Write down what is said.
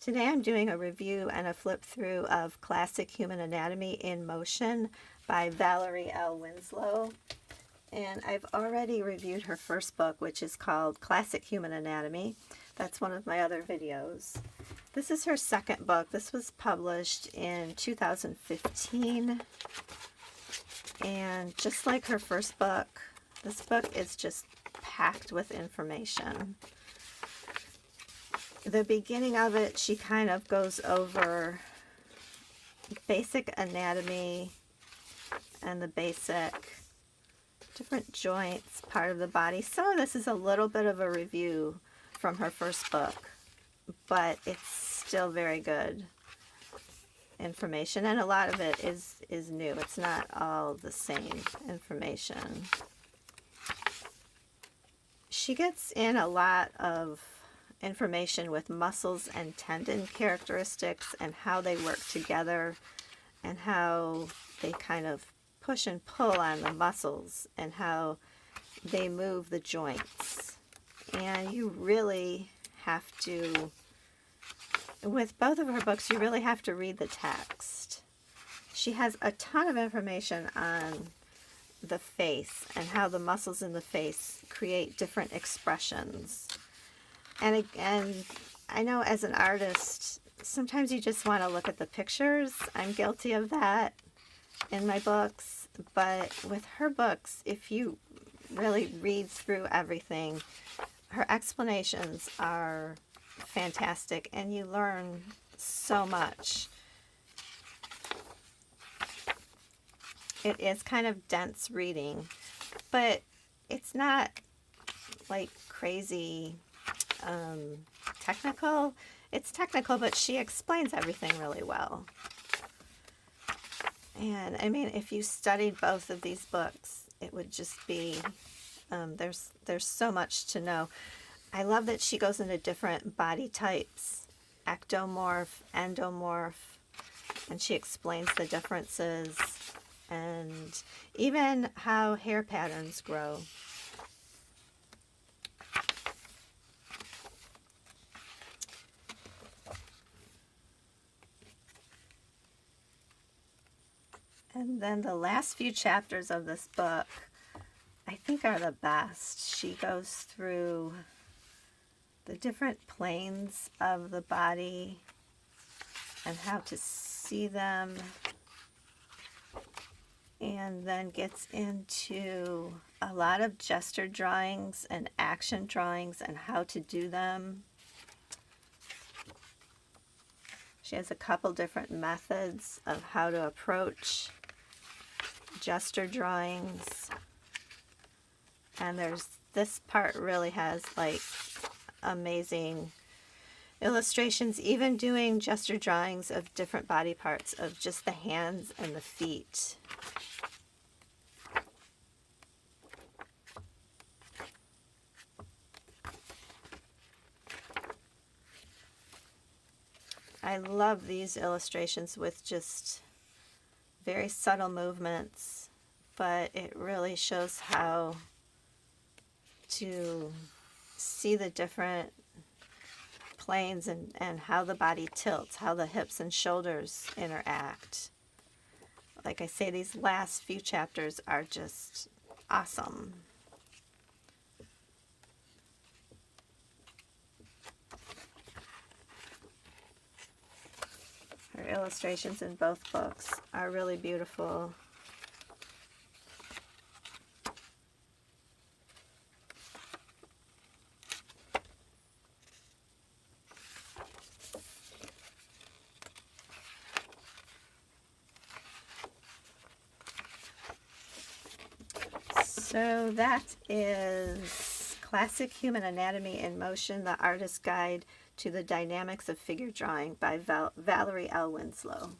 Today I'm doing a review and a flip through of Classic Human Anatomy in Motion by Valerie L Winslow. And I've already reviewed her first book, which is called Classic Human Anatomy. That's one of my other videos. This is her second book. This was published in 2015. And just like her first book, this book is just packed with information. The beginning of it, she kind of goes over basic anatomy and the basic different joints, part of the body. Some of this is a little bit of a review from her first book, but it's still very good information, and a lot of it is new. It's not all the same information. She gets in a lot of information with muscles and tendon characteristics and how they work together and how they kind of push and pull on the muscles and how they move the joints. And you really have to, with both of her books, you really have to read the text. She has a ton of information on the face and how the muscles in the face create different expressions. And I know as an artist, sometimes you just want to look at the pictures. I'm guilty of that in my books. But with her books, if you really read through everything, her explanations are fantastic and you learn so much. It is kind of dense reading, but it's not like crazy technical. It's technical, but she explains everything really well. And I mean, if you studied both of these books, it would just be, there's so much to know. I love that she goes into different body types, ectomorph, endomorph, and she explains the differences and even how hair patterns grow. And then the last few chapters of this book, I think, are the best. She goes through the different planes of the body and how to see them, and then gets into a lot of gesture drawings and action drawings and how to do them. She has a couple different methods of how to approach gesture drawings, and this part really has like amazing illustrations, even doing gesture drawings of different body parts, of just the hands and the feet. I love these illustrations with just very subtle movements, but it really shows how to see the different planes and how the body tilts, how the hips and shoulders interact. Like I say, these last few chapters are just awesome. Her illustrations in both books are really beautiful. So that is Classic Human Anatomy in Motion, the Artist's Guide to the Dynamics of Figure Drawing by Valerie L Winslow.